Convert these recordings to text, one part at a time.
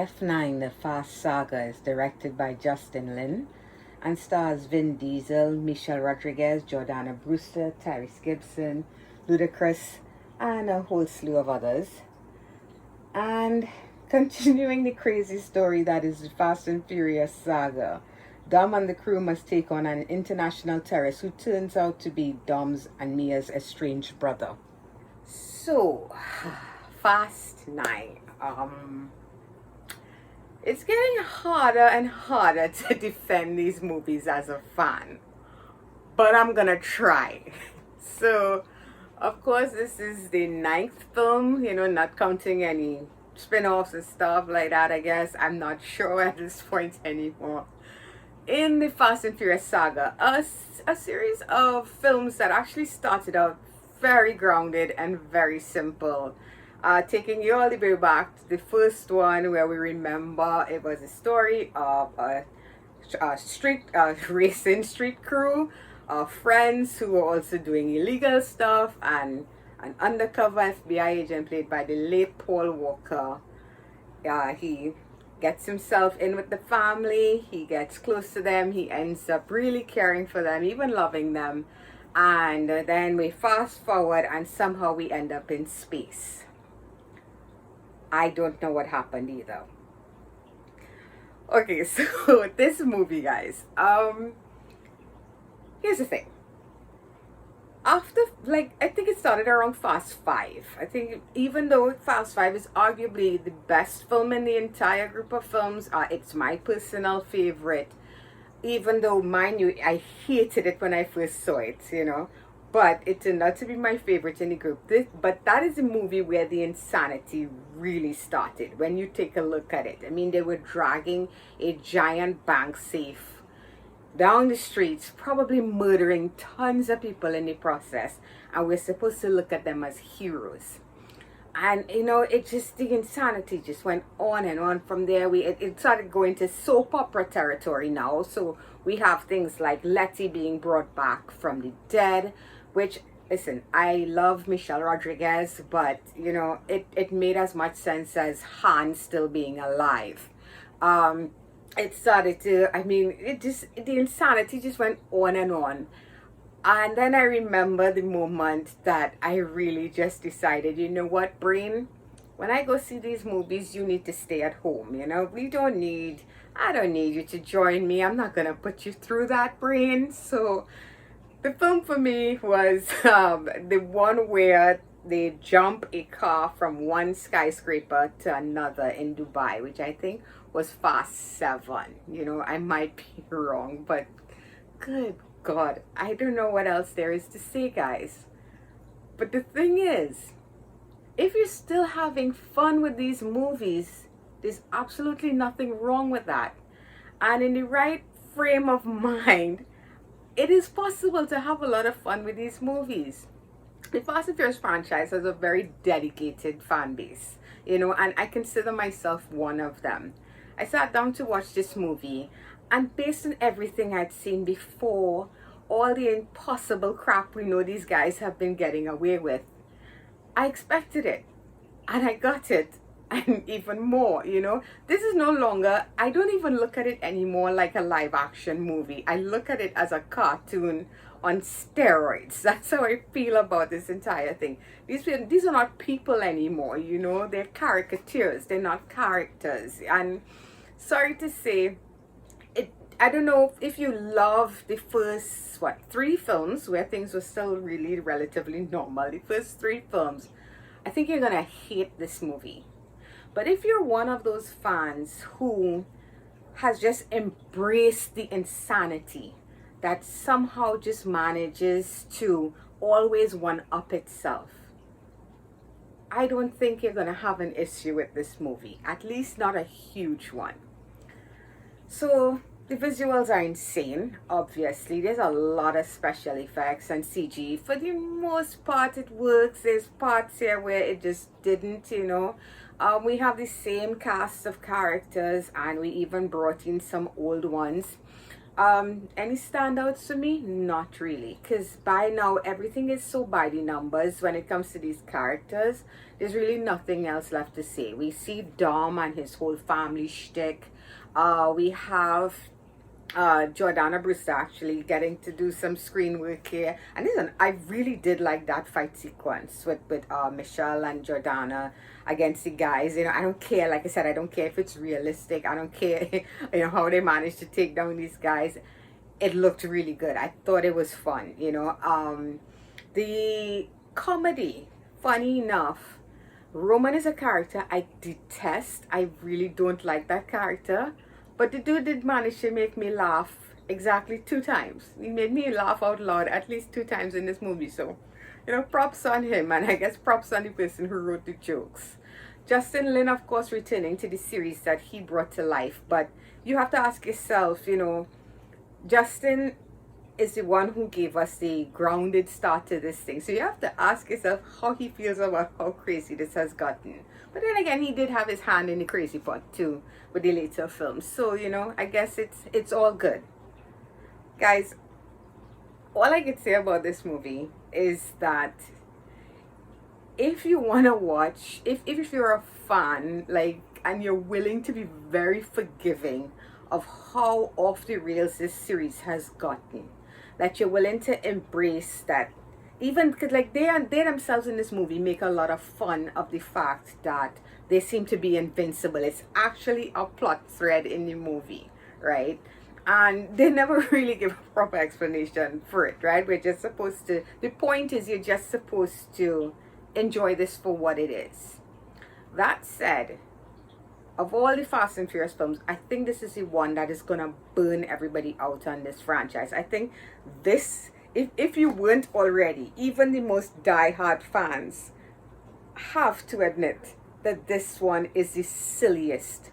F9, The Fast Saga is directed by Justin Lin and stars Vin Diesel, Michelle Rodriguez, Jordana Brewster, Tyrese Gibson, Ludacris, and a whole slew of others. And continuing the crazy story that is the Fast and Furious saga, Dom and the crew must take on an international terrorist who turns out to be Dom's and Mia's estranged brother. So, Fast 9. It's getting harder and harder to defend these movies as a fan, but I'm gonna try. So, of course, this is the 9th film, not counting any spin-offs and stuff like that, I guess. I'm not sure at this point anymore. In the Fast and Furious saga, a series of films that actually started out very grounded and very simple. Taking you all the way back to the first one, where we remember it was a story of a racing street crew of friends who were also doing illegal stuff, and an undercover FBI agent played by the late Paul Walker. He gets himself in with the family, he gets close to them, he ends up really caring for them, even loving them, and then we fast forward and somehow we end up in space. I don't know what happened either. Okay, so this movie, guys, here's the thing. After, I think it started around Fast 5. I think even though Fast 5 is arguably the best film in the entire group of films, it's my personal favorite. Even though, mind you, I hated it when I first saw it, but it turned out to be my favorite in the group. But that is a movie where the insanity really started, when you take a look at it. I mean, they were dragging a giant bank safe down the streets, probably murdering tons of people in the process, and we're supposed to look at them as heroes. And the insanity just went on and on from there. It started going to soap opera territory now. So we have things like Letty being brought back from the dead, which, listen, I love Michelle Rodriguez, but it made as much sense as Han still being alive. It started to, the insanity just went on and on. And then I remember the moment that I really just decided, you know what, brain, when I go see these movies, you need to stay at home. I don't need you to join me. I'm not going to put you through that, brain. So the film for me was the one where they jump a car from one skyscraper to another in Dubai, which I think was Fast 7. I might be wrong, but good God, I don't know what else there is to say, guys. But the thing is, if you're still having fun with these movies, there's absolutely nothing wrong with that. And in the right frame of mind, it is possible to have a lot of fun with these movies. The Fast and Furious franchise has a very dedicated fan base, and I consider myself one of them. I sat down to watch this movie, and based on everything I'd seen before, all the impossible crap we know these guys have been getting away with, I expected it, and I got it, and even more. This is no longer, I don't even look at it anymore like a live action movie. I look at it as a cartoon on steroids. That's how I feel about this entire thing. These are not people anymore, they're caricatures, they're not characters. And sorry to say, I don't know if you love the first 3 films where things were still really relatively normal. The first 3 films, I think you're gonna hate this movie. But if you're one of those fans who has just embraced the insanity that somehow just manages to always one-up itself, I don't think you're gonna have an issue with this movie, at least not a huge one. So the visuals are insane, obviously. There's a lot of special effects and CG. For the most part, it works. There's parts here where it just didn't, We have the same cast of characters, and we even brought in some old ones. Any standouts for me? Not really, because by now everything is so by the numbers when it comes to these characters. There's really nothing else left to say. We see Dom and his whole family shtick. We have Jordana Brewster actually getting to do some screen work here. And listen, I really did like that fight sequence with Michelle and Jordana against the guys. You know, I don't care. Like I said, I don't care if it's realistic. I don't care, you know, how they managed to take down these guys. It looked really good. I thought it was fun. You know, the comedy, funny enough. Roman is a character I detest. I really don't like that character. But the dude did manage to make me laugh exactly 2 times. He made me laugh out loud at least 2 times in this movie. So, you know, props on him, and I guess props on the person who wrote the jokes. Justin Lin, of course, returning to the series that he brought to life. But you have to ask yourself, you know, Justin is the one who gave us the grounded start to this thing. So you have to ask yourself how he feels about how crazy this has gotten. But then again, he did have his hand in the crazy pot too with the later films. So, you know, I guess it's all good. Guys, all I could say about this movie is that if you want to watch, if you're a fan, like, and you're willing to be very forgiving of how off the rails this series has gotten, that you're willing to embrace that, even because like they themselves in this movie make a lot of fun of the fact that they seem to be invincible. It's actually a plot thread in the movie, right? And they never really give a proper explanation for it, right? We're just supposed to, the point is you're just supposed to enjoy this for what it is. That said, of all the Fast and Furious films, I think this is the one that is gonna burn everybody out on this franchise. I think this, if you weren't already, even the most die-hard fans have to admit that this one is the silliest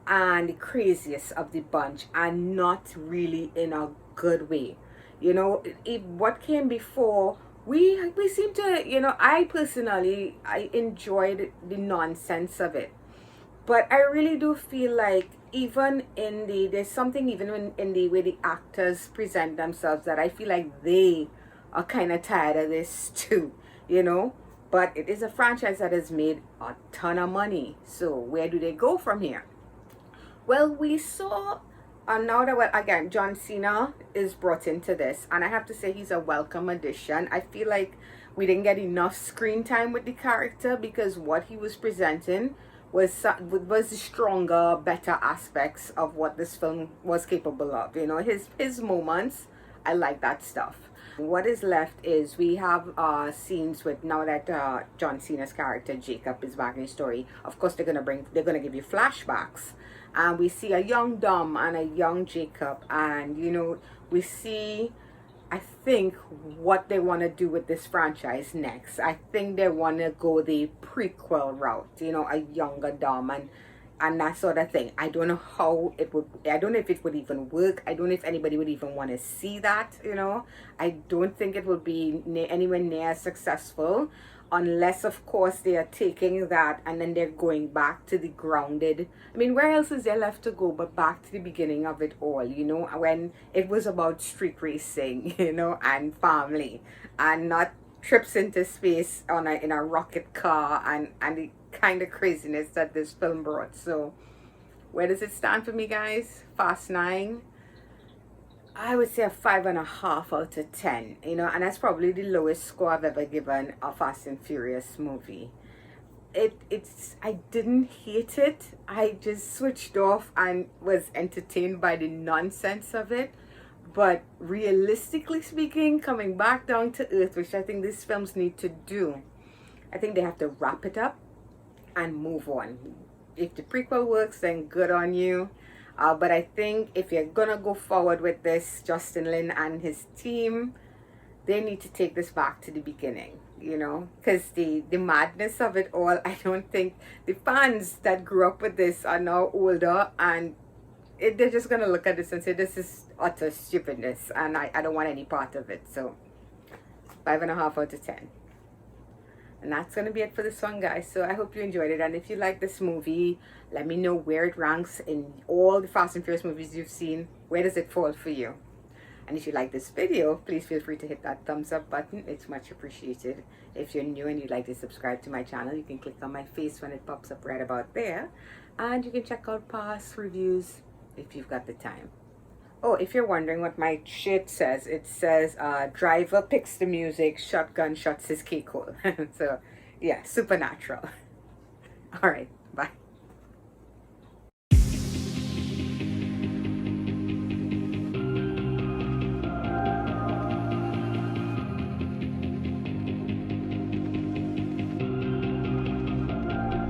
and the craziest of the bunch, and not really in a good way. You know, what came before, we seem to, you know, I personally, I enjoyed the nonsense of it. But I really do feel like even in the, there's something even in the way the actors present themselves that I feel like they are kind of tired of this too, you know. But it is a franchise that has made a ton of money. So where do they go from here? Well, we saw, now that, well, again, John Cena is brought into this, and I have to say he's a welcome addition. I feel like we didn't get enough screen time with the character because what he was presenting was the stronger, better aspects of what this film was capable of. You know, his moments, I like that stuff. What is left is we have scenes with, now that John Cena's character Jacob is back in the story. Of course, they're gonna give you flashbacks, and we see a young Dom and a young Jacob, and you know, we see, I think, what they want to do with this franchise next. I think they want to go the prequel route, you know, a younger Dom and that sort of thing. I don't know how it would, I don't know if it would even work. I don't know if anybody would even want to see that, you know. I don't think it would be anywhere near as successful, unless of course they are taking that and then they're going back to the grounded. I mean, where else is there left to go but back to the beginning of it all, you know, when it was about street racing, you know, and family, and not trips into space in a rocket car, and the kind of craziness that this film brought. So where does it stand for me, guys? Fast 9, I would say a 5.5 out of 10, you know, and that's probably the lowest score I've ever given a Fast and Furious movie. It's I didn't hate it. I just switched off and was entertained by the nonsense of it. But realistically speaking, coming back down to earth, which I think these films need to do, I think they have to wrap it up and move on. If the prequel works, then good on you. But I think if you're gonna go forward with this, Justin Lin and his team, they need to take this back to the beginning, you know, because the madness of it all, I don't think the fans that grew up with this are now older, and they're just gonna look at this and say this is utter stupidness, and I don't want any part of it. So 5.5 out of 10. And that's going to be it for this one, guys. So I hope you enjoyed it. And if you like this movie, let me know where it ranks in all the Fast and Furious movies you've seen. Where does it fall for you? And if you like this video, please feel free to hit that thumbs up button. It's much appreciated. If you're new and you'd like to subscribe to my channel, you can click on my face when it pops up right about there. And you can check out past reviews if you've got the time. Oh, if you're wondering what my shirt says, it says, driver picks the music, shotgun shuts his cake hole. So, yeah, supernatural. All right.